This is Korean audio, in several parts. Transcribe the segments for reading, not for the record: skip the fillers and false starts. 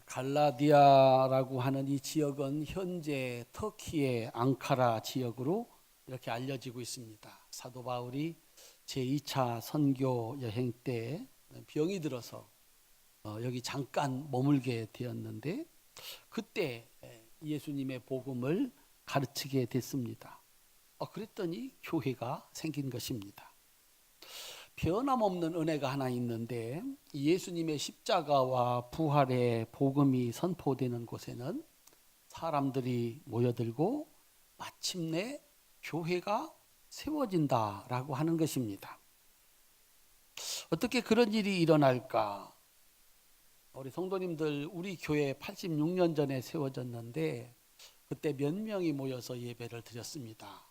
갈라디아라고 하는 이 지역은 현재 터키의 앙카라 지역으로 이렇게 알려지고 있습니다. 사도 바울이 제2차 선교 여행 때 병이 들어서 여기 잠깐 머물게 되었는데 그때 예수님의 복음을 가르치게 됐습니다. 그랬더니 교회가 생긴 것입니다. 변함없는 은혜가 하나 있는데 예수님의 십자가와 부활의 복음이 선포되는 곳에는 사람들이 모여들고 마침내 교회가 세워진다라고 하는 것입니다. 어떻게 그런 일이 일어날까? 우리 성도님들, 우리 교회 86년 전에 세워졌는데 그때 몇 명이 모여서 예배를 드렸습니다.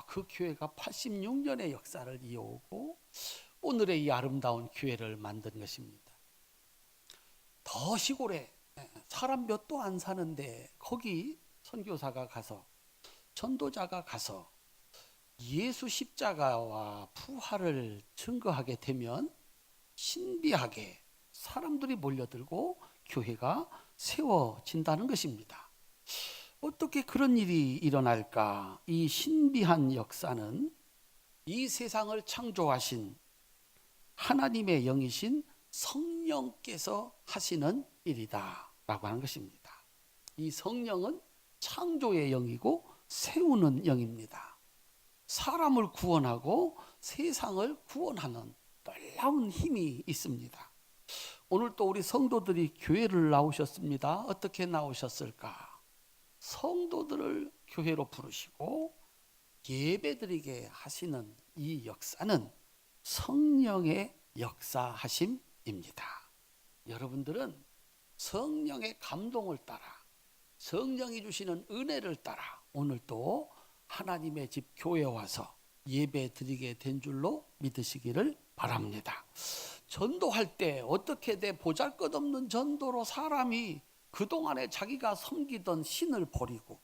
그 교회가 86년의 역사를 이어오고 오늘의 이 아름다운 교회를 만든 것입니다. 더 시골에 사람 몇도 안 사는데 거기 선교사가 가서, 전도자가 가서 예수 십자가와 부활을 증거하게 되면 신비하게 사람들이 몰려들고 교회가 세워진다는 것입니다. 어떻게 그런 일이 일어날까? 이 신비한 역사는 이 세상을 창조하신 하나님의 영이신 성령께서 하시는 일이다 라고 하는 것입니다. 이 성령은 창조의 영이고 세우는 영입니다. 사람을 구원하고 세상을 구원하는 놀라운 힘이 있습니다. 오늘 또 우리 성도들이 교회를 나오셨습니다. 어떻게 나오셨을까? 성도들을 교회로 부르시고 예배드리게 하시는 이 역사는 성령의 역사하심입니다. 여러분들은 성령의 감동을 따라, 성령이 주시는 은혜를 따라 오늘 또 하나님의 집 교회에 와서 예배드리게 된 줄로 믿으시기를 바랍니다. 전도할 때 어떻게 보잘것없는 전도로 사람이 그동안에 자기가 섬기던 신을 버리고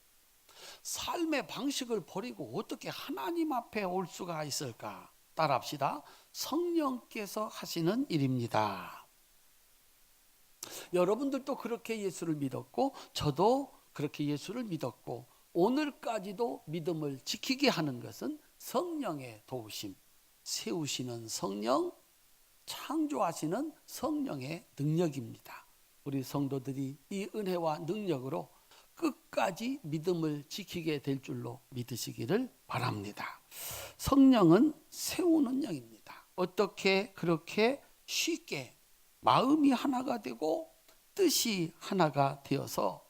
삶의 방식을 버리고 어떻게 하나님 앞에 올 수가 있을까? 따라합시다. 성령께서 하시는 일입니다. 여러분들도 그렇게 예수를 믿었고 저도 그렇게 예수를 믿었고 오늘까지도 믿음을 지키게 하는 것은 성령의 도우심, 세우시는 성령, 창조하시는 성령의 능력입니다. 우리 성도들이 이 은혜와 능력으로 끝까지 믿음을 지키게 될 줄로 믿으시기를 바랍니다. 성령은 세우는 영입니다. 어떻게 그렇게 쉽게 마음이 하나가 되고 뜻이 하나가 되어서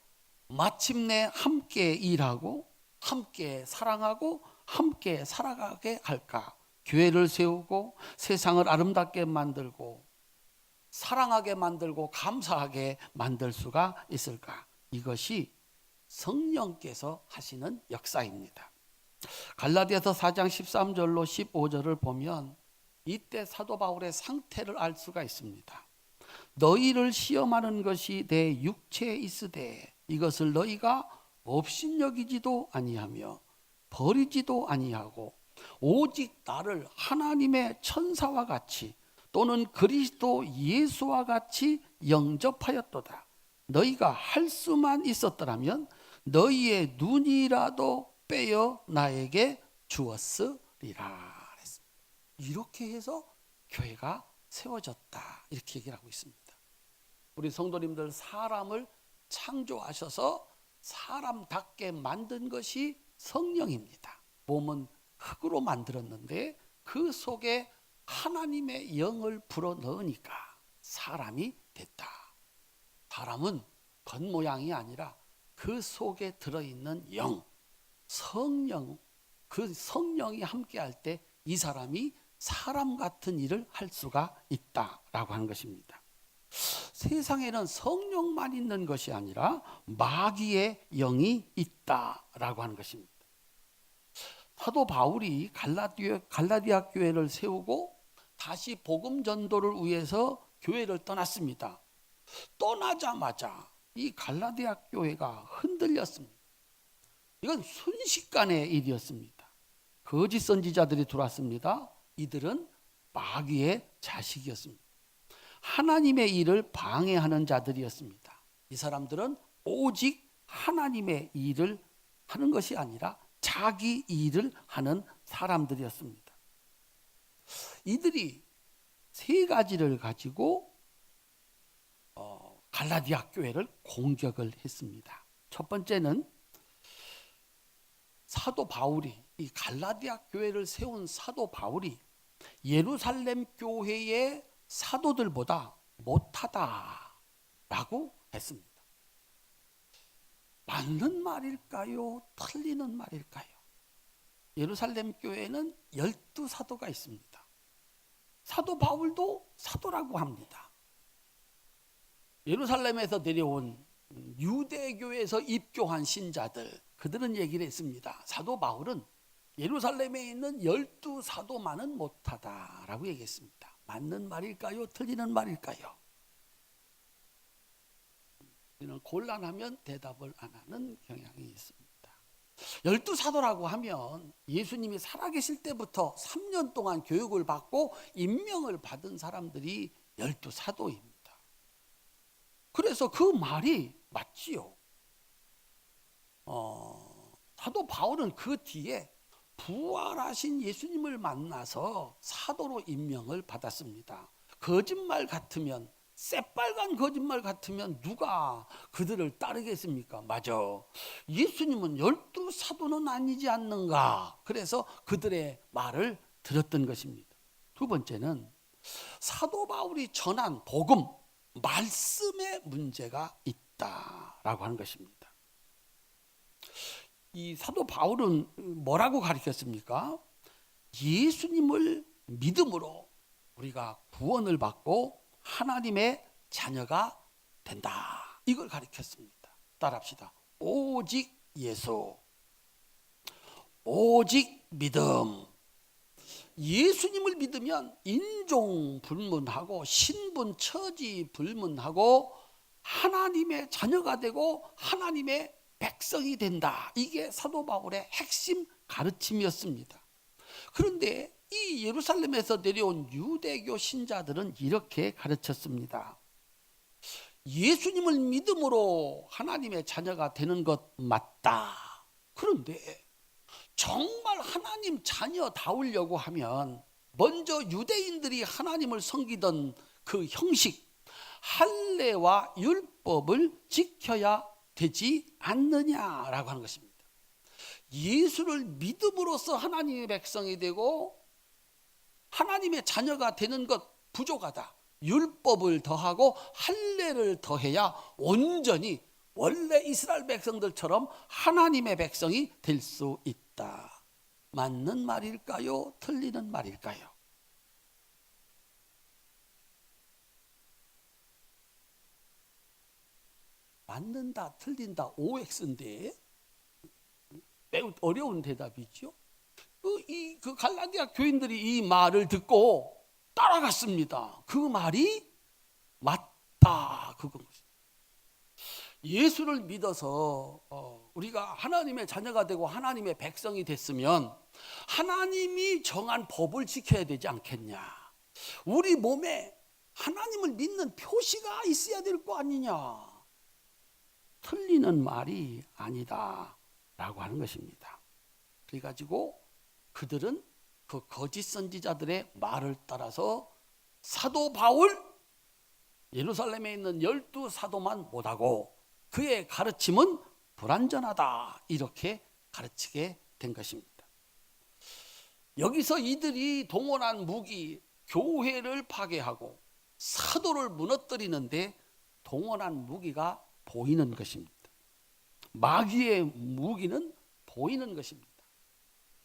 마침내 함께 일하고 함께 사랑하고 함께 살아가게 할까? 교회를 세우고 세상을 아름답게 만들고 사랑하게 만들고 감사하게 만들 수가 있을까? 이것이 성령께서 하시는 역사입니다. 갈라디아서 4장 13절로 15절을 보면 이때 사도 바울의 상태를 알 수가 있습니다. 너희를 시험하는 것이 내 육체에 있으되 이것을 너희가 업신여기지도 아니하며 버리지도 아니하고 오직 나를 하나님의 천사와 같이 또는 그리스도 예수와 같이 영접하였도다. 너희가 할 수만 있었더라면 너희의 눈이라도 빼어 나에게 주었으리라. 이렇게 해서 교회가 세워졌다. 이렇게 얘기를 하고 있습니다. 우리 성도님들, 사람을 창조하셔서 사람답게 만든 것이 성령입니다. 몸은 흙으로 만들었는데 그 속에 하나님의 영을 불어넣으니까 사람이 됐다. 사람은 겉모양이 아니라 그 속에 들어있는 영, 성령, 그 성령이 함께할 때 이 사람이 사람 같은 일을 할 수가 있다라고 하는 것입니다. 세상에는 성령만 있는 것이 아니라 마귀의 영이 있다라고 하는 것입니다. 사도 바울이 갈라디아 교회를 세우고 다시 복음 전도를 위해서 교회를 떠났습니다. 떠나자마자 이 갈라디아 교회가 흔들렸습니다. 이건 순식간의 일이었습니다. 거짓 선지자들이 들어왔습니다. 이들은 마귀의 자식이었습니다. 하나님의 일을 방해하는 자들이었습니다. 이 사람들은 오직 하나님의 일을 하는 것이 아니라 자기 일을 하는 사람들이었습니다. 이들이 세 가지를 가지고 갈라디아 교회를 공격을 했습니다. 첫 번째는 사도 바울이, 이 갈라디아 교회를 세운 사도 바울이 예루살렘 교회의 사도들보다 못하다라고 했습니다. 맞는 말일까요? 틀리는 말일까요? 예루살렘 교회에는 12사도가 있습니다. 사도 바울도 사도라고 합니다. 예루살렘에서 내려온 유대교에서 입교한 신자들, 그들은 얘기를 했습니다. 사도 바울은 예루살렘에 있는 12사도만은 못하다라고 얘기했습니다. 맞는 말일까요? 틀리는 말일까요? 우리는 곤란하면 대답을 안 하는 경향이 있습니다. 12사도라고 하면 예수님이 살아계실 때부터 3년 동안 교육을 받고 임명을 받은 사람들이 12사도입니다. 그래서 그 말이 맞지요. 사도 바울은 그 뒤에 부활하신 예수님을 만나서 사도로 임명을 받았습니다. 거짓말 같으면, 새빨간 거짓말 같으면 누가 그들을 따르겠습니까? 맞아. 예수님은 12사도는 아니지 않는가? 그래서 그들의 말을 들었던 것입니다. 두 번째는 사도 바울이 전한 복음, 말씀에 문제가 있다라고 하는 것입니다. 이 사도 바울은 뭐라고 가르쳤습니까? 예수님을 믿음으로 우리가 구원을 받고 하나님의 자녀가 된다. 이걸 가르쳤습니다. 따라합시다. 오직 예수, 오직 믿음. 예수님을 믿으면 인종 불문하고 신분 처지 불문하고 하나님의 자녀가 되고 하나님의 백성이 된다. 이게 사도 바울의 핵심 가르침이었습니다. 그런데 이 예루살렘에서 내려온 유대교 신자들은 이렇게 가르쳤습니다. 예수님을 믿음으로 하나님의 자녀가 되는 것 맞다. 그런데 정말 하나님 자녀다우려고 하면 먼저 유대인들이 하나님을 섬기던 그 형식, 할례와 율법을 지켜야 되지 않느냐라고 하는 것입니다. 예수를 믿음으로써 하나님의 백성이 되고 하나님의 자녀가 되는 것 부족하다. 율법을 더하고 할례를 더해야 온전히 원래 이스라엘 백성들처럼 하나님의 백성이 될 수 있다. 맞는 말일까요? 틀리는 말일까요? 맞는다, 틀린다, OX인데 매우 어려운 대답이죠. 그 갈라디아 교인들이 이 말을 듣고 따라갔습니다. 그 말이 맞다, 그건 예수를 믿어서 우리가 하나님의 자녀가 되고 하나님의 백성이 됐으면 하나님이 정한 법을 지켜야 되지 않겠냐. 우리 몸에 하나님을 믿는 표시가 있어야 될 거 아니냐. 틀리는 말이 아니다 라고 하는 것입니다. 그래가지고 그들은 그 거짓 선지자들의 말을 따라서 사도 바울 예루살렘에 있는 12사도만 못하고 그의 가르침은 불완전하다 이렇게 가르치게 된 것입니다. 여기서 이들이 동원한 무기, 교회를 파괴하고 사도를 무너뜨리는데 동원한 무기가 보이는 것입니다. 마귀의 무기는 보이는 것입니다.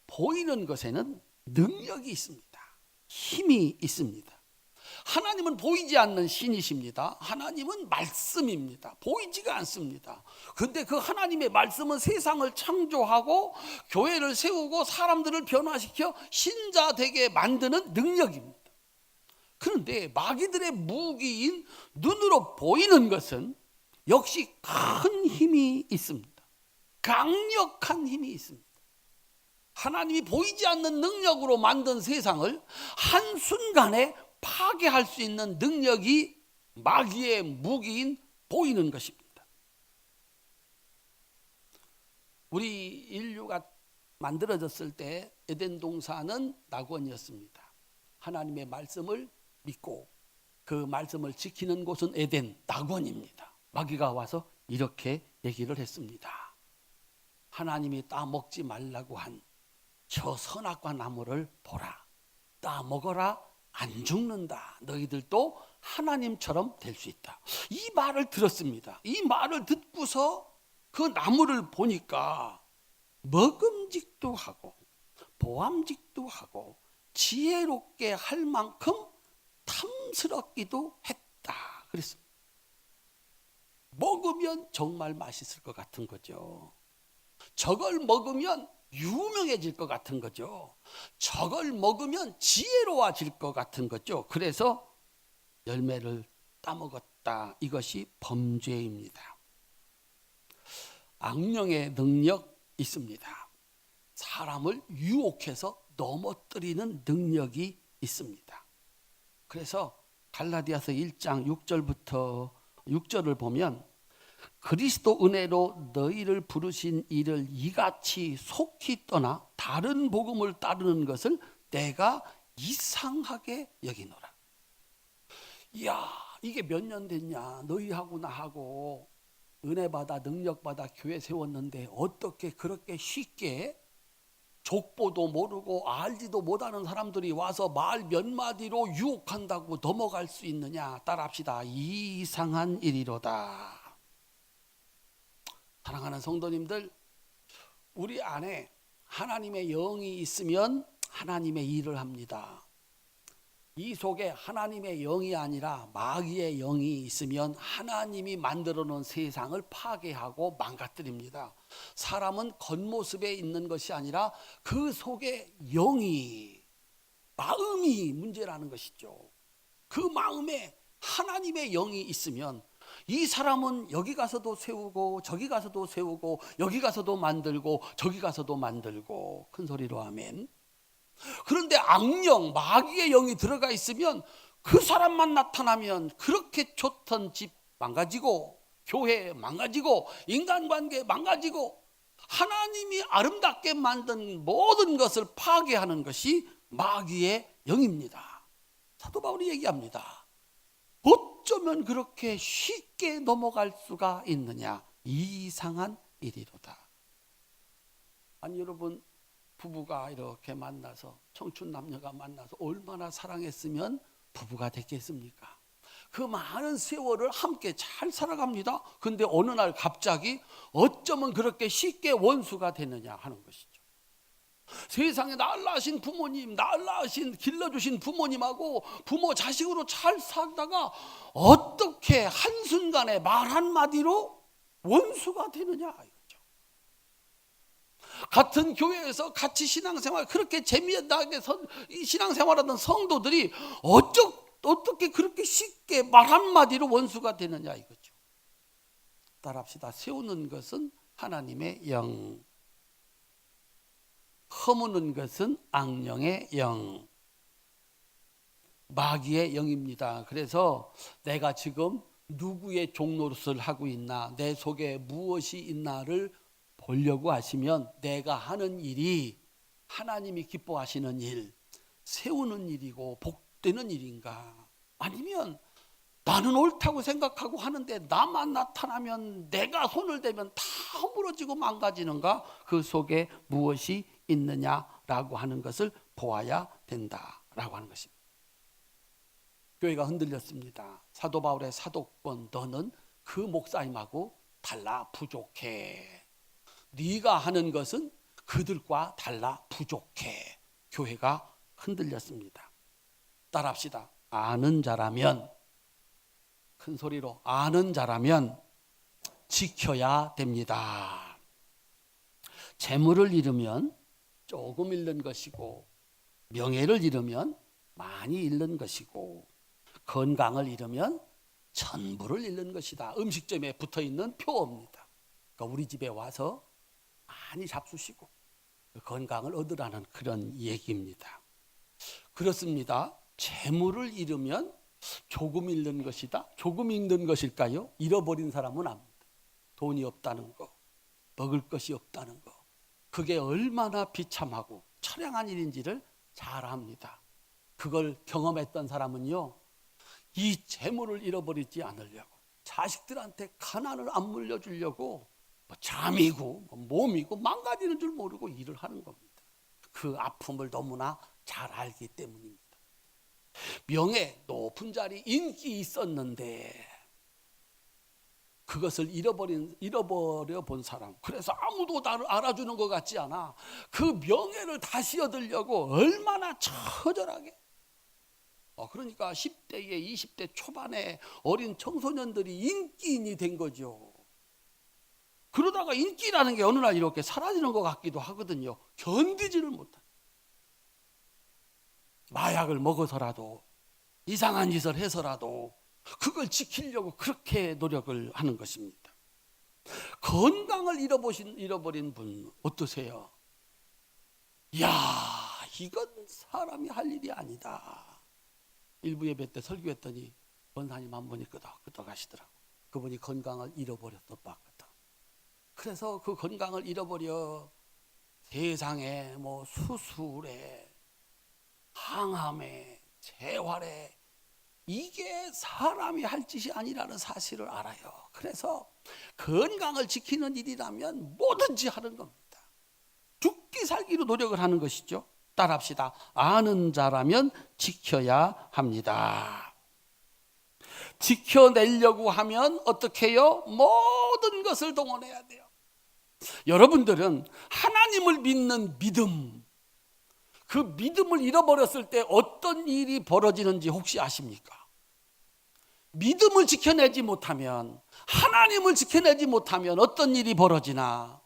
보이는 것에는 능력이 있습니다. 힘이 있습니다. 하나님은 보이지 않는 신이십니다. 하나님은 말씀입니다. 보이지가 않습니다. 그런데 그 하나님의 말씀은 세상을 창조하고 교회를 세우고 사람들을 변화시켜 신자 되게 만드는 능력입니다. 그런데 마귀들의 무기인 눈으로 보이는 것은 역시 큰 힘이 있습니다. 강력한 힘이 있습니다. 하나님이 보이지 않는 능력으로 만든 세상을 한순간에 파괴할 수 있는 능력이 마귀의 무기인 보이는 것입니다. 우리 인류가 만들어졌을 때 에덴 동산은 낙원이었습니다. 하나님의 말씀을 믿고 그 말씀을 지키는 곳은 에덴, 낙원입니다. 마귀가 와서 이렇게 얘기를 했습니다. 하나님이 따먹지 말라고 한 저 선악과 나무를 보라. 따먹어라. 안 죽는다. 너희들도 하나님처럼 될 수 있다. 이 말을 들었습니다. 이 말을 듣고서 그 나무를 보니까 먹음직도 하고 보암직도 하고 지혜롭게 할 만큼 탐스럽기도 했다. 그랬습니다. 먹으면 정말 맛있을 것 같은 거죠. 저걸 먹으면 유명해질 것 같은 거죠. 저걸 먹으면 지혜로워질 것 같은 거죠. 그래서 열매를 따먹었다. 이것이 범죄입니다. 악령의 능력 있습니다. 사람을 유혹해서 넘어뜨리는 능력이 있습니다. 그래서 갈라디아서 1장 6절부터 6절을 보면 그리스도 은혜로 너희를 부르신 이를 이같이 속히 떠나 다른 복음을 따르는 것을 내가 이상하게 여기노라. 이야, 이게 몇 년 됐냐. 너희하고 나하고 은혜 받아 능력 받아 교회 세웠는데 어떻게 그렇게 쉽게 족보도 모르고 알지도 못하는 사람들이 와서 말 몇 마디로 유혹한다고 넘어갈 수 있느냐. 따라합시다. 이상한 일이로다. 사랑하는 성도님들, 우리 안에 하나님의 영이 있으면 하나님의 일을 합니다. 이 속에 하나님의 영이 아니라 마귀의 영이 있으면 하나님이 만들어 놓은 세상을 파괴하고 망가뜨립니다. 사람은 겉모습에 있는 것이 아니라 그 속에 영이, 마음이 문제라는 것이죠. 그 마음에 하나님의 영이 있으면 이 사람은 여기 가서도 세우고 저기 가서도 세우고 여기 가서도 만들고 저기 가서도 만들고, 큰 소리로 아멘. 그런데 악령, 마귀의 영이 들어가 있으면 그 사람만 나타나면 그렇게 좋던 집 망가지고 교회 망가지고 인간관계 망가지고 하나님이 아름답게 만든 모든 것을 파괴하는 것이 마귀의 영입니다. 사도 바울이 얘기합니다. 어쩌면 그렇게 쉽게 넘어갈 수가 있느냐. 이상한 일이로다. 아니 여러분, 부부가 이렇게 만나서, 청춘 남녀가 만나서 얼마나 사랑했으면 부부가 됐겠습니까? 그 많은 세월을 함께 잘 살아갑니다. 근데 어느 날 갑자기 어쩌면 그렇게 쉽게 원수가 되느냐 하는 것이죠. 세상에 날 낳으신 부모님, 날 낳으신 길러주신 부모님하고 부모 자식으로 잘 살다가 어떻게 한순간에 말 한마디로 원수가 되느냐. 같은 교회에서 같이 신앙생활 그렇게 재미나게 신앙생활하던 성도들이 어떻게 그렇게 쉽게 말 한마디로 원수가 되느냐 이거죠. 따라합시다. 세우는 것은 하나님의 영, 허무는 것은 악령의 영, 마귀의 영입니다. 그래서 내가 지금 누구의 종노릇을 하고 있나, 내 속에 무엇이 있나를 보려고 하시면 내가 하는 일이 하나님이 기뻐하시는 일, 세우는 일이고 복되는 일인가, 아니면 나는 옳다고 생각하고 하는데 나만 나타나면 내가 손을 대면 다 허물어지고 망가지는가, 그 속에 무엇이 있느냐라고 하는 것을 보아야 된다라고 하는 것입니다. 교회가 흔들렸습니다. 사도 바울의 사도권, 너는 그 목사님하고 달라 부족해. 네가 하는 것은 그들과 달라 부족해. 교회가 흔들렸습니다. 따라합시다. 아는 자라면, 큰 소리로 아는 자라면 지켜야 됩니다. 재물을 잃으면 조금 잃는 것이고, 명예를 잃으면 많이 잃는 것이고, 건강을 잃으면 전부를 잃는 것이다. 음식점에 붙어있는 표어입니다. 그러니까 우리 집에 와서 많이 잡수시고 건강을 얻으라는 그런 얘기입니다. 그렇습니다. 재물을 잃으면 조금 잃는 것이다. 조금 잃는 것일까요? 잃어버린 사람은 압니다. 돈이 없다는 거. 먹을 것이 없다는 거, 그게 얼마나 비참하고 처량한 일인지를 잘 압니다. 그걸 경험했던 사람은요, 이 재물을 잃어버리지 않으려고, 자식들한테 가난을 안 물려주려고 잠이고 몸이고 망가지는 줄 모르고 일을 하는 겁니다. 그 아픔을 너무나 잘 알기 때문입니다. 명예, 높은 자리, 인기 있었는데 그것을 잃어버려 본 사람, 그래서 아무도 나를 알아주는 것 같지 않아. 그 명예를 다시 얻으려고 얼마나 처절하게, 그러니까 10대에 20대 초반에 어린 청소년들이 인기인이 된 거죠. 그러다가 인기라는 게 어느 날 이렇게 사라지는 것 같기도 하거든요. 견디지를 못한, 마약을 먹어서라도 이상한 짓을 해서라도 그걸 지키려고 그렇게 노력을 하는 것입니다. 건강을 잃어버린 분 어떠세요? 이야, 이건 사람이 할 일이 아니다. 일부 예배 때 설교했더니 권사님 한 분이 끄덕끄덕 하시더라고. 그분이 건강을 잃어버렸던 바거든. 그래서 그 건강을 잃어버려 세상에 수술에, 항암에, 재활에, 이게 사람이 할 짓이 아니라는 사실을 알아요. 그래서 건강을 지키는 일이라면 뭐든지 하는 겁니다. 죽기 살기로 노력을 하는 것이죠. 따라합시다. 아는 자라면 지켜야 합니다. 지켜내려고 하면 어떻게 해요? 모든 것을 동원해야 돼요. 여러분들은 하나님을 믿는 믿음, 그 믿음을 잃어버렸을 때 어떤 일이 벌어지는지 혹시 아십니까? 믿음을 지켜내지 못하면, 하나님을 지켜내지 못하면 어떤 일이 벌어지나?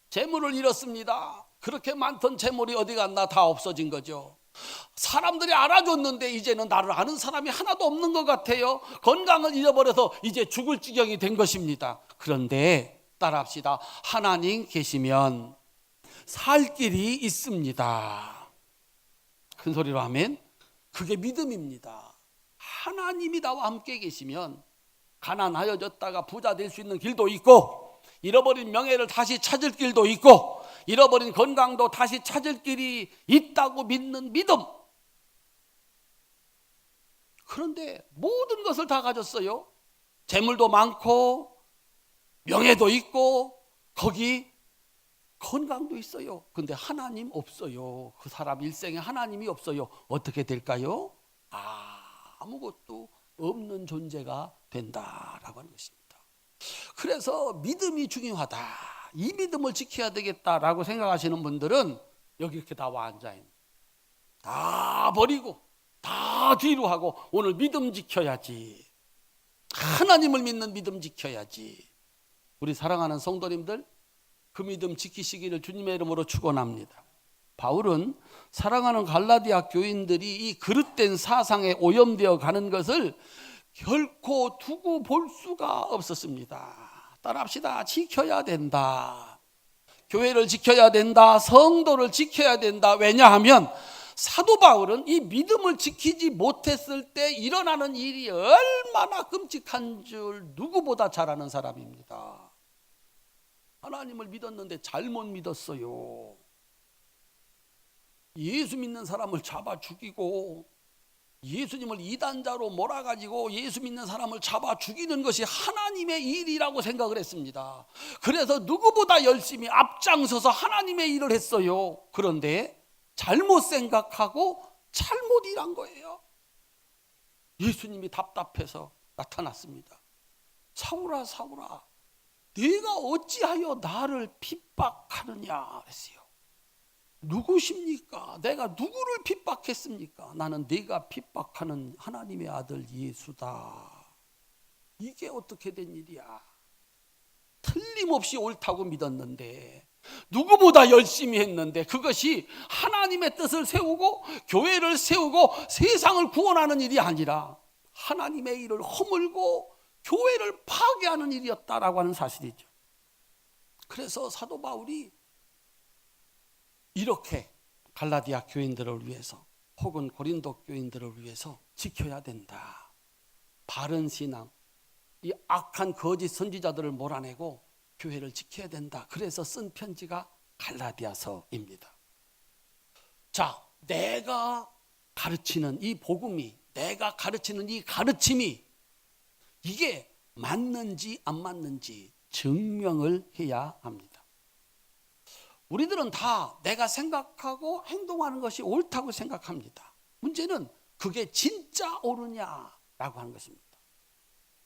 재물을 잃었습니다. 그렇게 많던 재물이 어디 갔나? 다 없어진 거죠. 사람들이 알아줬는데 이제는 나를 아는 사람이 하나도 없는 것 같아요. 건강을 잃어버려서 이제 죽을 지경이 된 것입니다. 그런데 따라합시다. 하나님 계시면 살 길이 있습니다. 큰 소리로 아멘. 그게 믿음입니다. 하나님이 나와 함께 계시면 가난하여졌다가 부자 될 수 있는 길도 있고, 잃어버린 명예를 다시 찾을 길도 있고, 잃어버린 건강도 다시 찾을 길이 있다고 믿는 믿음. 그런데 모든 것을 다 가졌어요. 재물도 많고 명예도 있고 거기 건강도 있어요. 그런데 하나님 없어요. 그 사람 일생에 하나님이 없어요. 어떻게 될까요? 아무것도 없는 존재가 된다라고 하는 것입니다. 그래서 믿음이 중요하다. 이 믿음을 지켜야 되겠다라고 생각하시는 분들은 여기 이렇게 다 와 앉아있는, 다 버리고 다 뒤로 하고 오늘 믿음 지켜야지, 하나님을 믿는 믿음 지켜야지. 우리 사랑하는 성도님들, 그 믿음 지키시기를 주님의 이름으로 축원합니다. 바울은 사랑하는 갈라디아 교인들이 이 그릇된 사상에 오염되어 가는 것을 결코 두고 볼 수가 없었습니다. 따라합시다. 지켜야 된다. 교회를 지켜야 된다. 성도를 지켜야 된다. 왜냐하면 사도 바울은 이 믿음을 지키지 못했을 때 일어나는 일이 얼마나 끔찍한 줄 누구보다 잘 아는 사람입니다. 하나님을 믿었는데 잘못 믿었어요. 예수 믿는 사람을 잡아 죽이고, 예수님을 이단자로 몰아가지고 예수 믿는 사람을 잡아 죽이는 것이 하나님의 일이라고 생각을 했습니다. 그래서 누구보다 열심히 앞장서서 하나님의 일을 했어요. 그런데 잘못 생각하고 잘못 일한 거예요. 예수님이 답답해서 나타났습니다. 사울아, 사울아, 네가 어찌하여 나를 핍박하느냐 그랬어요. 누구십니까? 내가 누구를 핍박했습니까? 나는 네가 핍박하는 하나님의 아들 예수다. 이게 어떻게 된 일이야? 틀림없이 옳다고 믿었는데, 누구보다 열심히 했는데, 그것이 하나님의 뜻을 세우고 교회를 세우고 세상을 구원하는 일이 아니라 하나님의 일을 허물고 교회를 파괴하는 일이었다라고 하는 사실이죠. 그래서 사도 바울이 이렇게 갈라디아 교인들을 위해서 혹은 고린도 교인들을 위해서 지켜야 된다. 바른 신앙, 이 악한 거짓 선지자들을 몰아내고 교회를 지켜야 된다. 그래서 쓴 편지가 갈라디아서입니다. 자, 내가 가르치는 이 복음이, 내가 가르치는 이 가르침이 이게 맞는지 안 맞는지 증명을 해야 합니다. 우리들은 다 내가 생각하고 행동하는 것이 옳다고 생각합니다. 문제는 그게 진짜 옳으냐라고 하는 것입니다.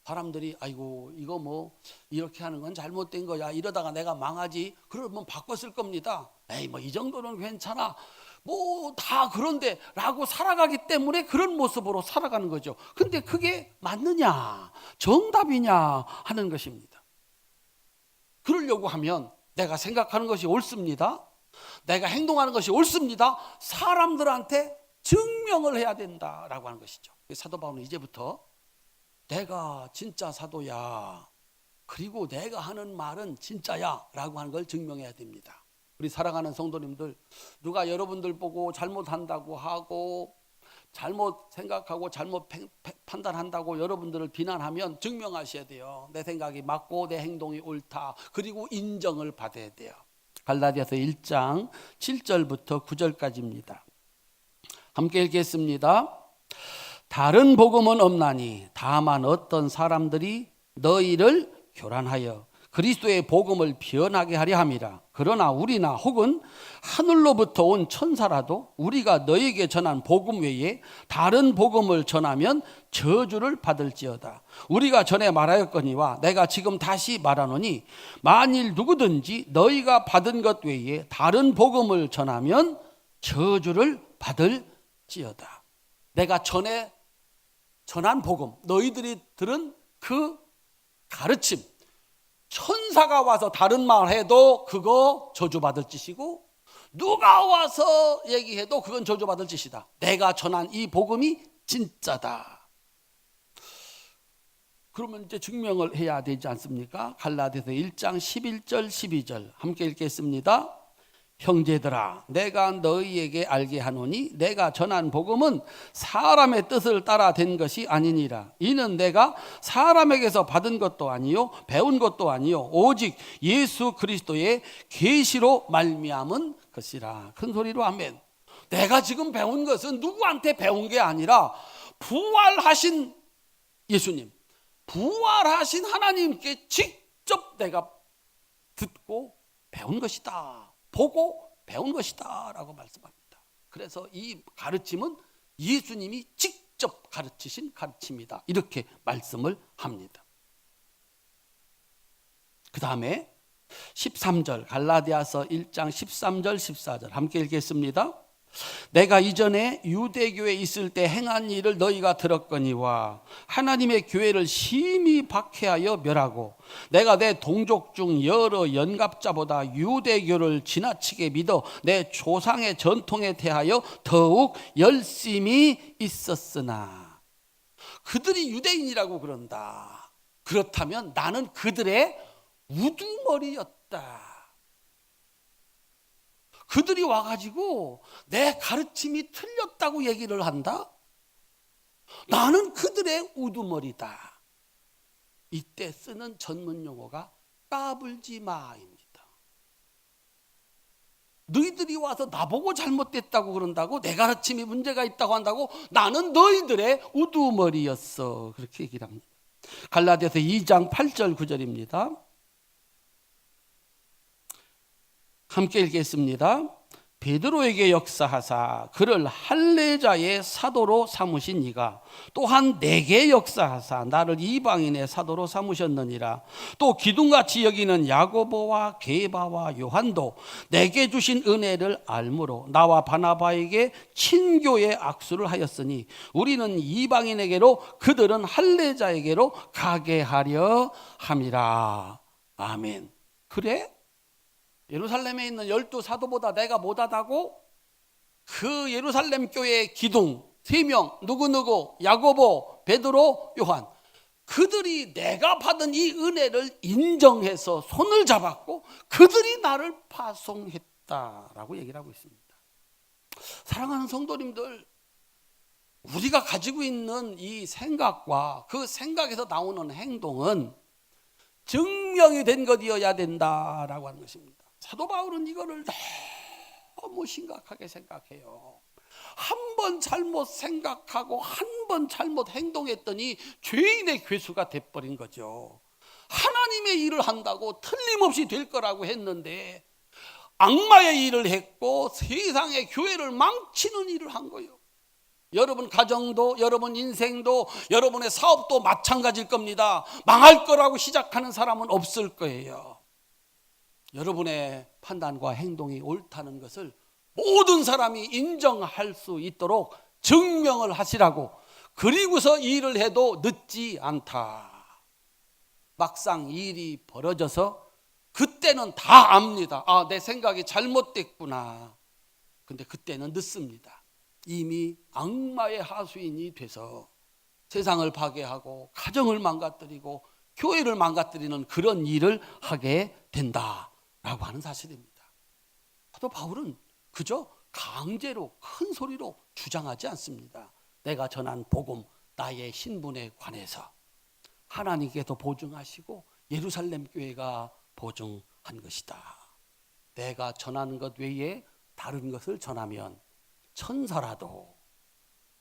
사람들이 아이고 이거 뭐 이렇게 하는 건 잘못된 거야, 이러다가 내가 망하지, 그러면 바꿨을 겁니다. 에이 뭐 이 정도는 괜찮아, 뭐 다 그런데 라고 살아가기 때문에 그런 모습으로 살아가는 거죠. 근데 그게 맞느냐, 정답이냐 하는 것입니다. 그러려고 하면 내가 생각하는 것이 옳습니다, 내가 행동하는 것이 옳습니다, 사람들한테 증명을 해야 된다라고 하는 것이죠. 사도 바울은 이제부터 내가 진짜 사도야, 그리고 내가 하는 말은 진짜야 라고 하는 걸 증명해야 됩니다. 우리 사랑하는 성도님들, 누가 여러분들 보고 잘못한다고 하고 잘못 생각하고 잘못 판단한다고 여러분들을 비난하면 증명하셔야 돼요. 내 생각이 맞고 내 행동이 옳다, 그리고 인정을 받아야 돼요. 갈라디아서 1장 7절부터 9절까지입니다. 함께 읽겠습니다. 다른 복음은 없나니 다만 어떤 사람들이 너희를 교란하여 그리스도의 복음을 변하게 하려 함이라. 그러나 우리나 혹은 하늘로부터 온 천사라도 우리가 너희에게 전한 복음 외에 다른 복음을 전하면 저주를 받을지어다. 우리가 전에 말하였거니와 내가 지금 다시 말하노니 만일 누구든지 너희가 받은 것 외에 다른 복음을 전하면 저주를 받을지어다. 내가 전에 전한 복음, 너희들이 들은 그 가르침, 천사가 와서 다른 말 해도 그거 저주받을 짓이고, 누가 와서 얘기해도 그건 저주받을 짓이다. 내가 전한 이 복음이 진짜다. 그러면 이제 증명을 해야 되지 않습니까? 갈라디아서 1장 11절 12절 함께 읽겠습니다. 형제들아, 내가 너희에게 알게 하노니 내가 전한 복음은 사람의 뜻을 따라 된 것이 아니니라. 이는 내가 사람에게서 받은 것도 아니요 배운 것도 아니요 오직 예수 그리스도의 계시로 말미암은 것이라. 큰 소리로 아멘. 내가 지금 배운 것은 누구한테 배운 게 아니라 부활하신 예수님, 부활하신 하나님께 직접 내가 듣고 배운 것이다, 보고 배운 것이다 라고 말씀합니다. 그래서 이 가르침은 예수님이 직접 가르치신 가르침이다, 이렇게 말씀을 합니다. 그 다음에 13절, 갈라디아서 1장 13절 14절 함께 읽겠습니다. 내가 이전에 유대교에 있을 때 행한 일을 너희가 들었거니와 하나님의 교회를 심히 박해하여 멸하고 내가 내 동족 중 여러 연갑자보다 유대교를 지나치게 믿어 내 조상의 전통에 대하여 더욱 열심히 있었으나. 그들이 유대인이라고 그런다. 그렇다면 나는 그들의 우두머리였다. 그들이 와가지고 내 가르침이 틀렸다고 얘기를 한다? 나는 그들의 우두머리다. 이때 쓰는 전문 용어가 까불지마입니다. 너희들이 와서 나보고 잘못됐다고 그런다고, 내 가르침이 문제가 있다고 한다고, 나는 너희들의 우두머리였어, 그렇게 얘기를 합니다. 갈라디아서 2장 8절 9절입니다. 함께 읽겠습니다. 베드로에게 역사하사 그를 할례자의 사도로 삼으신 이가 또한 내게 역사하사 나를 이방인의 사도로 삼으셨느니라. 또 기둥같이 여기는 야고보와 게바와 요한도 내게 주신 은혜를 알므로 나와 바나바에게 친교의 악수를 하였으니 우리는 이방인에게로 그들은 할례자에게로 가게 하려 함이라. 아멘. 그래? 예루살렘에 있는 12사도보다 내가 못하다고? 그 예루살렘 교회의 기둥 3명, 누구누구, 야고보, 베드로, 요한, 그들이 내가 받은 이 은혜를 인정해서 손을 잡았고 그들이 나를 파송했다라고 얘기를 하고 있습니다. 사랑하는 성도님들, 우리가 가지고 있는 이 생각과 그 생각에서 나오는 행동은 증명이 된 것이어야 된다라고 하는 것입니다. 사도 바울은 이거를 너무 심각하게 생각해요. 한 번 잘못 생각하고 한 번 잘못 행동했더니 죄인의 괴수가 돼버린 거죠. 하나님의 일을 한다고 틀림없이 될 거라고 했는데 악마의 일을 했고 세상의 교회를 망치는 일을 한 거예요. 여러분 가정도, 여러분 인생도, 여러분의 사업도 마찬가지일 겁니다. 망할 거라고 시작하는 사람은 없을 거예요. 여러분의 판단과 행동이 옳다는 것을 모든 사람이 인정할 수 있도록 증명을 하시라고, 그리고서 일을 해도 늦지 않다. 막상 일이 벌어져서 그때는 다 압니다. 아, 내 생각이 잘못됐구나. 근데 그때는 늦습니다. 이미 악마의 하수인이 돼서 세상을 파괴하고 가정을 망가뜨리고 교회를 망가뜨리는 그런 일을 하게 된다라고 하는 사실입니다. 사도 바울은 그저 강제로 큰 소리로 주장하지 않습니다. 내가 전한 복음, 나의 신분에 관해서 하나님께서 보증하시고 예루살렘 교회가 보증한 것이다. 내가 전하는 것 외에 다른 것을 전하면 천사라도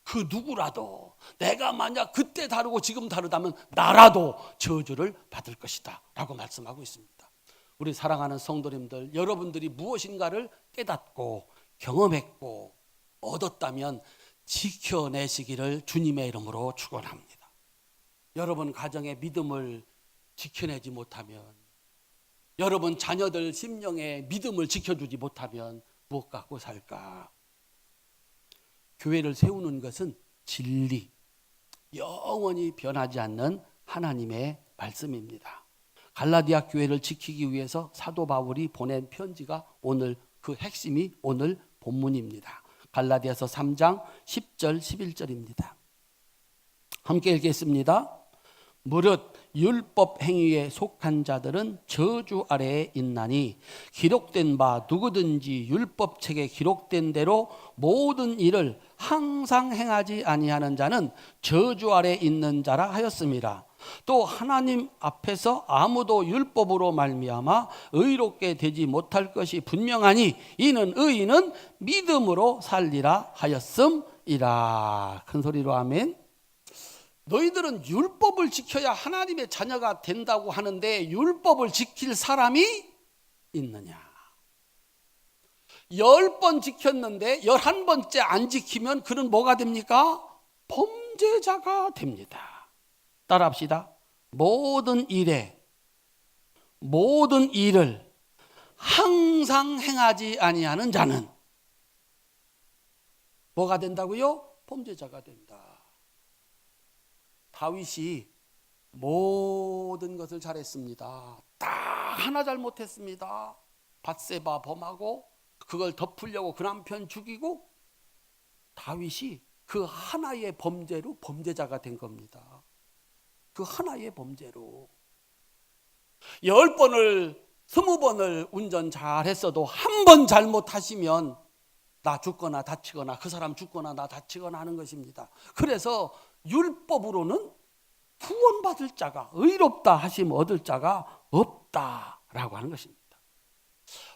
그 누구라도, 내가 만약 그때 다르고 지금 다르다면 나라도 저주를 받을 것이다 라고 말씀하고 있습니다. 우리 사랑하는 성도님들, 여러분들이 무엇인가를 깨닫고 경험했고 얻었다면 지켜내시기를 주님의 이름으로 축원합니다. 여러분 가정의 믿음을 지켜내지 못하면, 여러분 자녀들 심령의 믿음을 지켜주지 못하면 무엇 갖고 살까? 교회를 세우는 것은 진리, 영원히 변하지 않는 하나님의 말씀입니다. 갈라디아 교회를 지키기 위해서 사도 바울이 보낸 편지가 오늘 그 핵심이 오늘 본문입니다. 갈라디아서 3장 10절 11절입니다. 함께 읽겠습니다. 무릇 율법 행위에 속한 자들은 저주 아래에 있나니 기록된 바 누구든지 율법책에 기록된 대로 모든 일을 항상 행하지 아니하는 자는 저주 아래에 있는 자라 하였습니다. 또 하나님 앞에서 아무도 율법으로 말미암아 의롭게 되지 못할 것이 분명하니 이는 의인은 믿음으로 살리라 하였음이라. 큰 소리로 아멘. 너희들은 율법을 지켜야 하나님의 자녀가 된다고 하는데 율법을 지킬 사람이 있느냐? 10번 지켰는데 11번째 안 지키면 그는 뭐가 됩니까? 범죄자가 됩니다. 따라합시다. 모든 일을 항상 행하지 아니하는 자는 뭐가 된다고요? 범죄자가 된다. 다윗이 모든 것을 잘했습니다. 딱 하나 잘못했습니다. 밧세바 범하고 그걸 덮으려고 그 남편 죽이고, 다윗이 그 하나의 범죄로 범죄자가 된 겁니다. 그 하나의 범죄로 10번을 20번을 운전 잘했어도 한 번 잘못하시면 나 죽거나 다치거나 그 사람 죽거나 나 다치거나 하는 것입니다. 그래서 율법으로는 구원받을 자가, 의롭다 하심 얻을 자가 없다라고 하는 것입니다.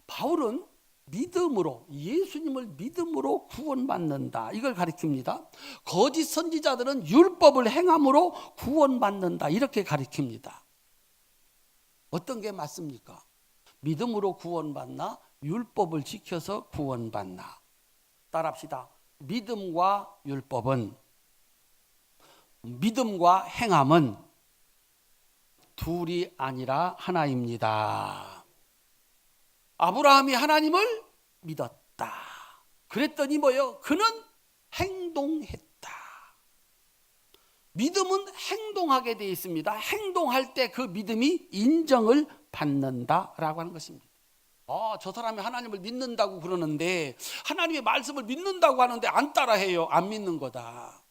바울은 믿음으로, 예수님을 믿음으로 구원받는다, 이걸 가리킵니다. 거짓 선지자들은 율법을 행함으로 구원받는다, 이렇게 가리킵니다. 어떤 게 맞습니까? 믿음으로 구원받나? 율법을 지켜서 구원받나? 따라합시다. 믿음과 율법은, 믿음과 행함은 둘이 아니라 하나입니다. 아브라함이 하나님을 믿었다. 그랬더니 뭐예요? 그는 행동했다. 믿음은 행동하게 되어 있습니다. 행동할 때 그 믿음이 인정을 받는다라고 하는 것입니다. 저 사람이 하나님을 믿는다고 그러는데, 하나님의 말씀을 믿는다고 하는데 안 따라해요. 안 믿는 거다.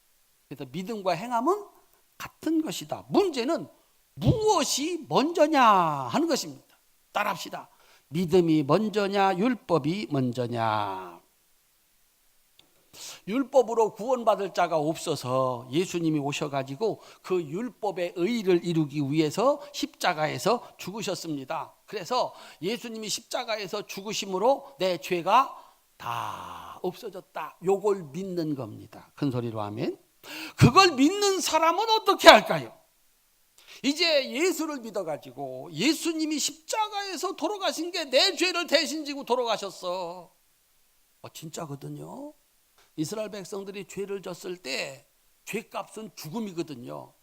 그래서 믿음과 행함은 같은 것이다. 문제는 무엇이 먼저냐 하는 것입니다. 따라합시다. 믿음이 먼저냐 율법이 먼저냐. 율법으로 구원받을 자가 없어서 예수님이 오셔가지고 그 율법의 의의를 이루기 위해서 십자가에서 죽으셨습니다. 그래서 예수님이 십자가에서 죽으심으로 내 죄가 다 없어졌다. 요걸 믿는 겁니다. 큰 소리로 아멘. 그걸 믿는 사람은 어떻게 할까요? 이제 예수를 믿어가지고 예수님이 십자가에서 돌아가신 게 내 죄를 대신 지고 돌아가셨어. 진짜거든요. 이스라엘 백성들이 죄를 졌을 때 죄값은 죽음이거든요.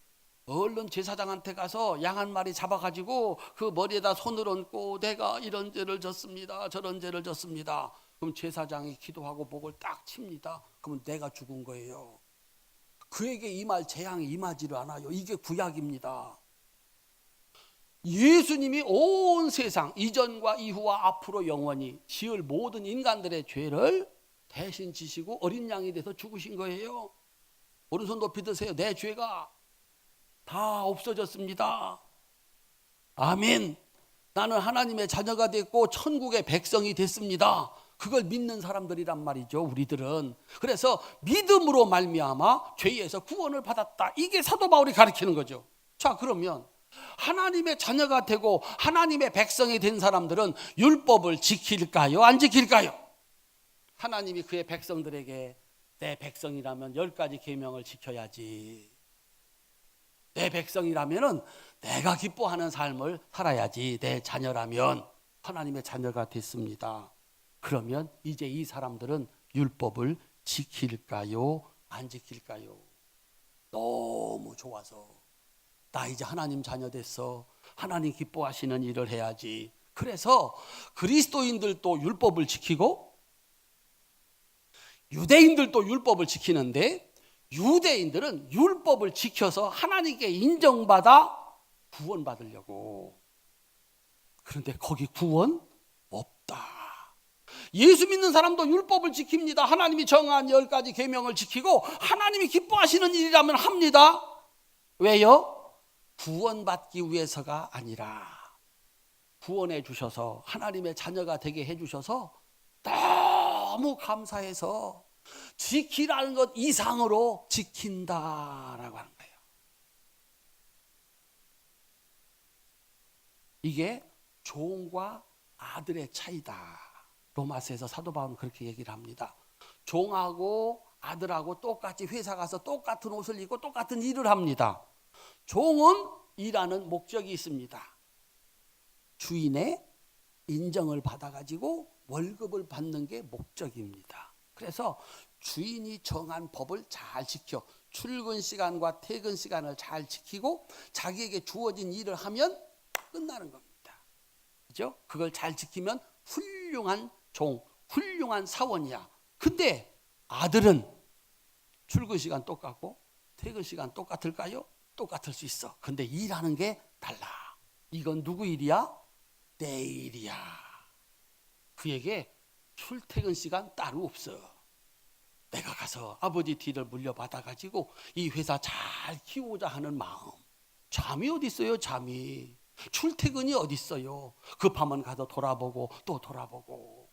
얼른 제사장한테 가서 양 한 마리 잡아가지고 그 머리에다 손을 얹고 내가 이런 죄를 졌습니다, 저런 죄를 졌습니다. 그럼 제사장이 기도하고 목을 딱 칩니다. 그러면 내가 죽은 거예요. 그에게 임할 재앙이 임하지를 않아요. 이게 구약입니다. 예수님이 온 세상 이전과 이후와 앞으로 영원히 지을 모든 인간들의 죄를 대신 지시고 어린 양이 돼서 죽으신 거예요. 오른손 높이 드세요. 내 죄가 다 없어졌습니다. 아멘. 나는 하나님의 자녀가 됐고 천국의 백성이 됐습니다. 그걸 믿는 사람들이란 말이죠. 우리들은. 그래서 믿음으로 말미암아 죄에서 구원을 받았다. 이게 사도 바울이 가르치는 거죠. 자, 그러면 하나님의 자녀가 되고 하나님의 백성이 된 사람들은 율법을 지킬까요? 안 지킬까요? 하나님이 그의 백성들에게 내 백성이라면 10가지 계명을 지켜야지. 내 백성이라면 내가 기뻐하는 삶을 살아야지. 내 자녀라면 하나님의 자녀가 됐습니다. 그러면 이제 이 사람들은 율법을 지킬까요? 안 지킬까요? 너무 좋아서 나 이제 하나님 자녀 됐어. 하나님 기뻐하시는 일을 해야지. 그래서 그리스도인들도 율법을 지키고 유대인들도 율법을 지키는데 유대인들은 율법을 지켜서 하나님께 인정받아 구원받으려고. 그런데 거기 구원 없다. 예수 믿는 사람도 율법을 지킵니다. 하나님이 정한 10가지 계명을 지키고 하나님이 기뻐하시는 일이라면 합니다. 왜요? 구원받기 위해서가 아니라 구원해 주셔서 하나님의 자녀가 되게 해 주셔서 너무 감사해서 지키라는 것 이상으로 지킨다라고 하는 거예요. 이게 종과 아들의 차이다. 로마서에서 사도 바울은 그렇게 얘기를 합니다. 종하고 아들하고 똑같이 회사 가서 똑같은 옷을 입고 똑같은 일을 합니다. 종은 일하는 목적이 있습니다. 주인의 인정을 받아가지고 월급을 받는 게 목적입니다. 그래서 주인이 정한 법을 잘 지켜 출근 시간과 퇴근 시간을 잘 지키고 자기에게 주어진 일을 하면 끝나는 겁니다. 그죠? 그걸 잘 지키면 훌륭한 종, 훌륭한 사원이야. 근데 아들은 출근 시간 똑같고 퇴근 시간 똑같을까요? 똑같을 수 있어. 근데 일하는 게 달라. 이건 누구 일이야? 내 일이야. 그에게 출퇴근 시간 따로 없어. 내가 가서 아버지 뒤를 물려받아가지고 이 회사 잘 키우고자 하는 마음. 잠이 어디 있어요? 잠이. 출퇴근이 어디 있어요? 급하면 가서 돌아보고 또 돌아보고.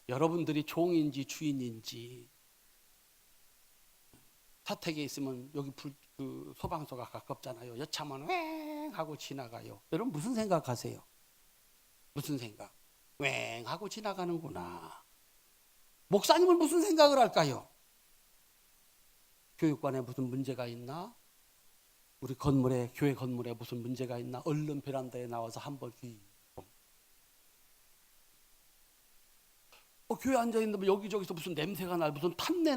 여러분들이 종인지 주인인지 사택에 있으면 여기 소방서가 가깝잖아요. 여차하면 왱 하고 지나가요. 여러분 무슨 생각하세요? 무슨 생각? 왱 하고 지나가는구나. 목사님은 무슨 생각을 할까요? 교육관에 무슨 문제가 있나? 우리 건물에, 교회 건물에 무슨 문제가 있나? 얼른 베란다에 나와서 한번 교회 앉아있는데 여기저기서 무슨 냄새가 무슨 탄내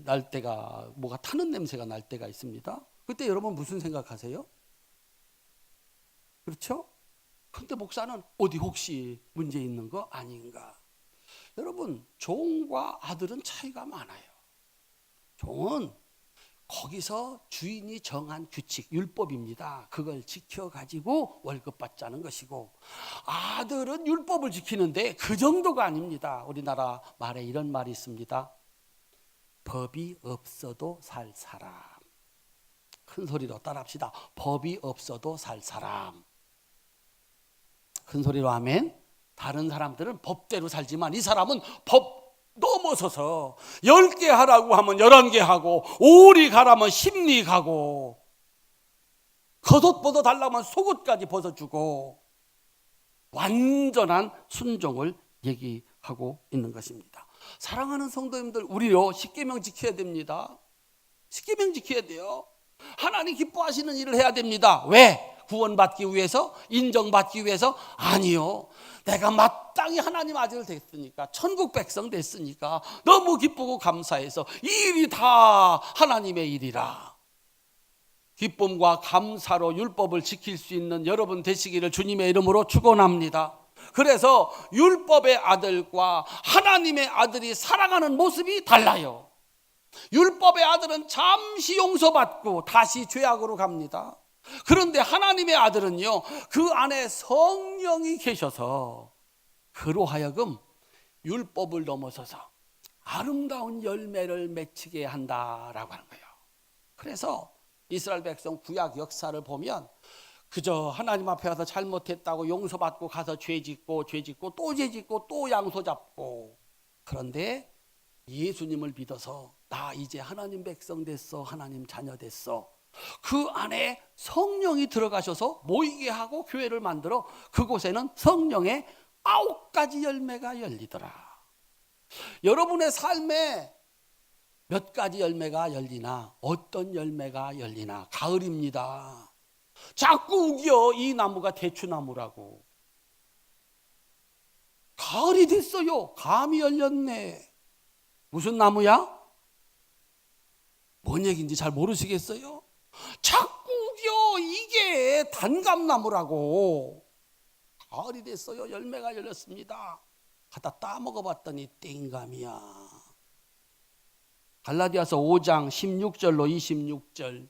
날 때가, 뭐가 타는 냄새가 날 때가 있습니다. 그때 여러분 무슨 생각하세요? 그렇죠? 근데 목사는 어디 혹시 문제 있는 거 아닌가? 여러분, 종과 아들은 차이가 많아요. 종은 거기서 주인이 정한 규칙, 율법입니다. 그걸 지켜가지고 월급 받자는 것이고, 아들은 율법을 지키는데 그 정도가 아닙니다. 우리나라 말에 이런 말이 있습니다. 법이 없어도 살 사람. 큰 소리로 따라합시다. 법이 없어도 살 사람. 큰 소리로 아멘. 다른 사람들은 법대로 살지만 이 사람은 법 넘어서서 10개 하라고 하면 11개 하고, 5리 가라면 10리 가고, 겉옷 벗어달라면 속옷까지 벗어주고, 완전한 순종을 얘기하고 있는 것입니다. 사랑하는 성도님들, 우리요 십계명 지켜야 됩니다. 십계명 지켜야 돼요. 하나님 기뻐하시는 일을 해야 됩니다. 왜? 구원받기 위해서? 인정받기 위해서? 아니요. 내가 마땅히 하나님 아들 됐으니까, 천국 백성 됐으니까 너무 기쁘고 감사해서 이 일이 다 하나님의 일이라. 기쁨과 감사로 율법을 지킬 수 있는 여러분 되시기를 주님의 이름으로 축원합니다. 그래서 율법의 아들과 하나님의 아들이 살아가는 모습이 달라요. 율법의 아들은 잠시 용서받고 다시 죄악으로 갑니다. 그런데 하나님의 아들은요, 그 안에 성령이 계셔서 그로 하여금 율법을 넘어서서 아름다운 열매를 맺히게 한다라고 하는 거예요. 그래서 이스라엘 백성 구약 역사를 보면 그저 하나님 앞에 가서 잘못했다고 용서받고 가서 죄짓고 또 죄짓고 또 양소 잡고, 그런데 예수님을 믿어서 나 이제 하나님 백성 됐어, 하나님 자녀 됐어, 그 안에 성령이 들어가셔서 모이게 하고 교회를 만들어 그곳에는 성령의 9가지 열매가 열리더라. 여러분의 삶에 몇 가지 열매가 열리나, 어떤 열매가 열리나, 가을입니다. 자꾸 우겨 이 나무가 대추나무라고. 가을이 됐어요. 감이 열렸네. 무슨 나무야? 뭔 얘기인지 잘 모르시겠어요? 자꾸 우겨 이게 단감나무라고. 가을이 됐어요. 열매가 열렸습니다. 갖다 따먹어봤더니 땡감이야. 갈라디아서 5장 16절로 26절.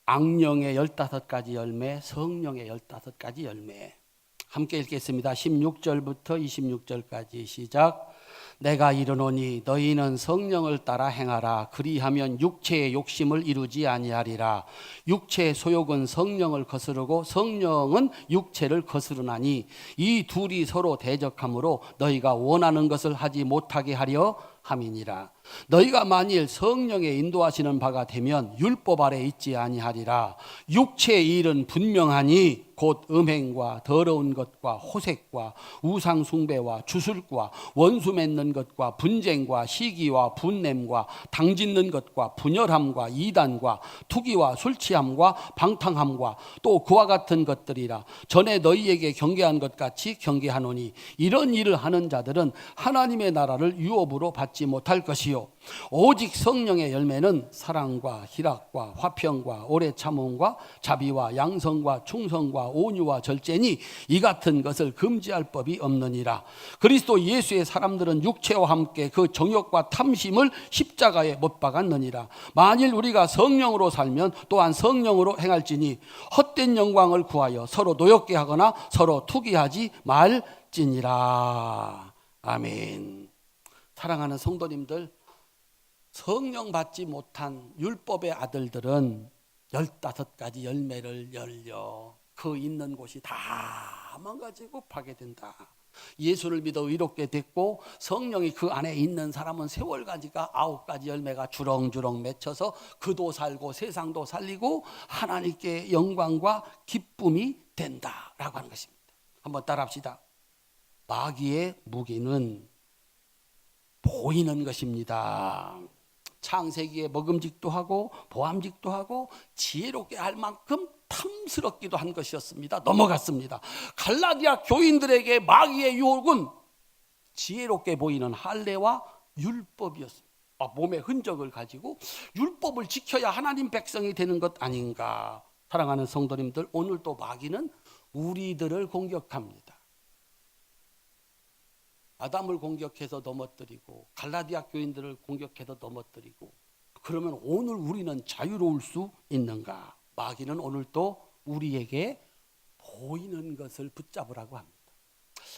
악령의 15가지 열매, 성령의 15가지 열매. 함께 읽겠습니다. 16절부터 26절까지 시작. 내가 이르노니 너희는 성령을 따라 행하라. 그리하면 육체의 욕심을 이루지 아니하리라. 육체의 소욕은 성령을 거스르고 성령은 육체를 거스르나니 이 둘이 서로 대적하므로 너희가 원하는 것을 하지 못하게 하려 함이니라. 너희가 만일 성령의 인도하시는 바가 되면 율법 아래 있지 아니하리라. 육체의 일은 분명하니 곧 음행과 더러운 것과 호색과 우상 숭배와 주술과 원수 맺는 것과 분쟁과 시기와 분냄과 당짓는 것과 분열함과 이단과 투기와 술취함과 방탕함과 또 그와 같은 것들이라. 전에 너희에게 경계한 것 같이 경계하노니 이런 일을 하는 자들은 하나님의 나라를 유업으로 받지 못할 것이요 오직 성령의 열매는 사랑과 희락과 화평과 오래 참음과 자비와 양성과 충성과 온유와 절제니 이 같은 것을 금지할 법이 없느니라. 그리스도 예수의 사람들은 육체와 함께 그 정욕과 탐심을 십자가에 못 박았느니라. 만일 우리가 성령으로 살면 또한 성령으로 행할지니 헛된 영광을 구하여 서로 노엽게 하거나 서로 투기하지 말지니라. 아멘. 사랑하는 성도님들, 성령 받지 못한 율법의 아들들은 15가지 열매를 열려 그 있는 곳이 다 망가지고 파괴된다. 예수를 믿어 의롭게 됐고 성령이 그 안에 있는 사람은 세월가지가 9가지 열매가 주렁주렁 맺혀서 그도 살고 세상도 살리고 하나님께 영광과 기쁨이 된다라고 하는 것입니다. 한번 따라합시다. 마귀의 무기는 보이는 것입니다. 창세기에 먹음직도 하고 보암직도 하고 지혜롭게 할 만큼 탐스럽기도 한 것이었습니다. 넘어갔습니다. 갈라디아 교인들에게 마귀의 유혹은 지혜롭게 보이는 할례와 율법이었습니다. 몸의 흔적을 가지고 율법을 지켜야 하나님 백성이 되는 것 아닌가. 사랑하는 성도님들, 오늘 또 마귀는 우리들을 공격합니다. 아담을 공격해서 넘어뜨리고 갈라디아 교인들을 공격해서 넘어뜨리고, 그러면 오늘 우리는 자유로울 수 있는가? 마귀는 오늘 또 우리에게 보이는 것을 붙잡으라고 합니다.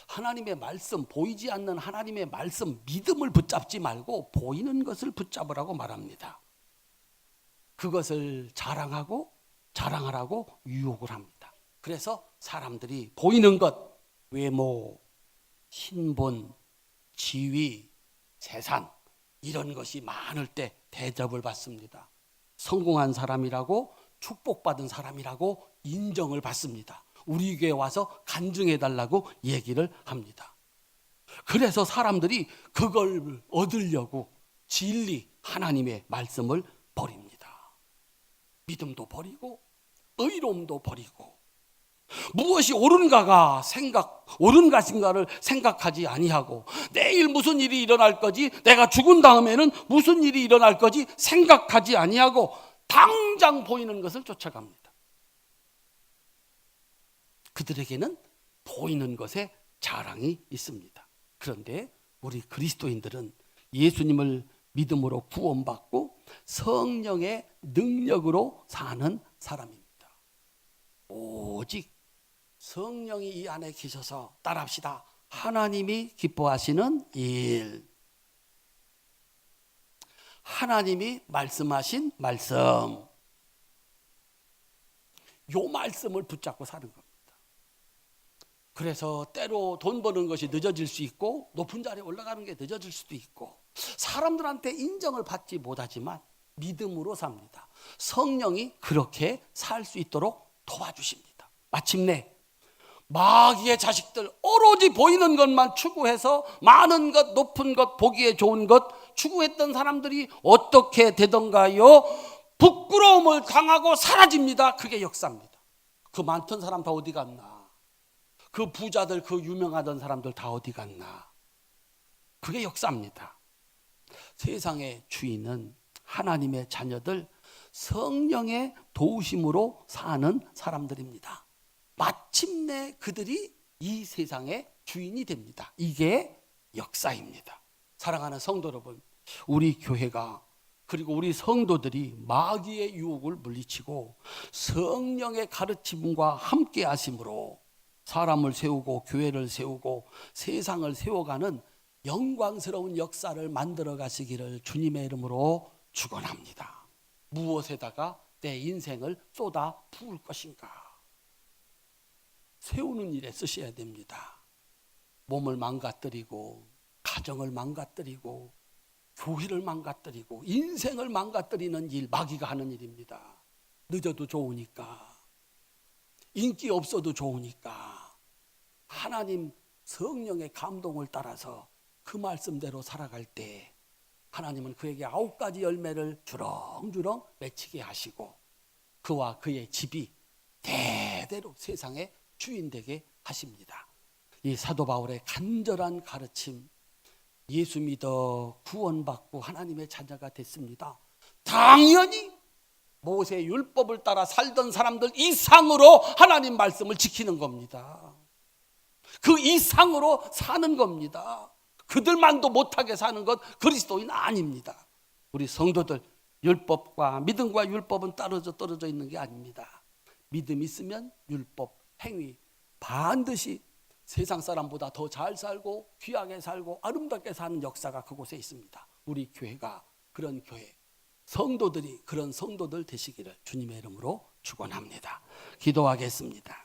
하나님의 말씀, 보이지 않는 하나님의 말씀, 믿음을 붙잡지 말고 보이는 것을 붙잡으라고 말합니다. 그것을 자랑하라고 유혹을 합니다. 그래서 사람들이 보이는 것, 외모, 신분, 지위, 재산 이런 것이 많을 때 대접을 받습니다. 성공한 사람이라고, 축복받은 사람이라고 인정을 받습니다. 우리 교회 와서 간증해 달라고 얘기를 합니다. 그래서 사람들이 그걸 얻으려고 진리, 하나님의 말씀을 버립니다. 믿음도 버리고 의로움도 버리고 무엇이 옳은 것인가를 생각하지 아니하고 내일 무슨 일이 일어날 거지, 내가 죽은 다음에는 무슨 일이 일어날 거지 생각하지 아니하고 당장 보이는 것을 쫓아갑니다. 그들에게는 보이는 것에 자랑이 있습니다. 그런데 우리 그리스도인들은 예수님을 믿음으로 구원받고 성령의 능력으로 사는 사람입니다. 오직 성령이 이 안에 계셔서 따라합시다. 하나님이 기뻐하시는 일, 하나님이 말씀하신 말씀, 요 말씀을 붙잡고 사는 겁니다. 그래서 때로 돈 버는 것이 늦어질 수 있고 높은 자리에 올라가는 게 늦어질 수도 있고 사람들한테 인정을 받지 못하지만 믿음으로 삽니다. 성령이 그렇게 살 수 있도록 도와주십니다. 마침내 마귀의 자식들, 오로지 보이는 것만 추구해서 많은 것, 높은 것, 보기에 좋은 것 추구했던 사람들이 어떻게 되던가요? 부끄러움을 당하고 사라집니다. 그게 역사입니다. 그 많던 사람 다 어디 갔나? 그 부자들, 그 유명하던 사람들 다 어디 갔나? 그게 역사입니다. 세상의 주인은 하나님의 자녀들, 성령의 도우심으로 사는 사람들입니다. 마침내 그들이 이 세상의 주인이 됩니다. 이게 역사입니다. 사랑하는 성도 여러분, 우리 교회가 그리고 우리 성도들이 마귀의 유혹을 물리치고 성령의 가르침과 함께 하심으로 사람을 세우고 교회를 세우고 세상을 세워가는 영광스러운 역사를 만들어 가시기를 주님의 이름으로 축원합니다. 무엇에다가 내 인생을 쏟아 부을 것인가? 세우는 일에 쓰셔야 됩니다. 몸을 망가뜨리고 가정을 망가뜨리고 교회를 망가뜨리고 인생을 망가뜨리는 일, 마귀가 하는 일입니다. 늦어도 좋으니까, 인기 없어도 좋으니까 하나님 성령의 감동을 따라서 그 말씀대로 살아갈 때 하나님은 그에게 9가지 열매를 주렁주렁 맺히게 하시고 그와 그의 집이 대대로 세상에 주인 되게 하십니다. 이 사도 바울의 간절한 가르침, 예수 믿어 구원받고 하나님의 자녀가 됐습니다. 당연히 모세 율법을 따라 살던 사람들 이상으로 하나님 말씀을 지키는 겁니다. 그 이상으로 사는 겁니다. 그들만도 못하게 사는 것 그리스도인 아닙니다. 우리 성도들, 율법과 믿음과 율법은 떨어져 있는 게 아닙니다. 믿음 있으면 율법, 행위 반드시 세상 사람보다 더 잘 살고 귀하게 살고 아름답게 사는 역사가 그곳에 있습니다. 우리 교회가 그런 교회, 성도들이 그런 성도들 되시기를 주님의 이름으로 축원합니다. 기도하겠습니다.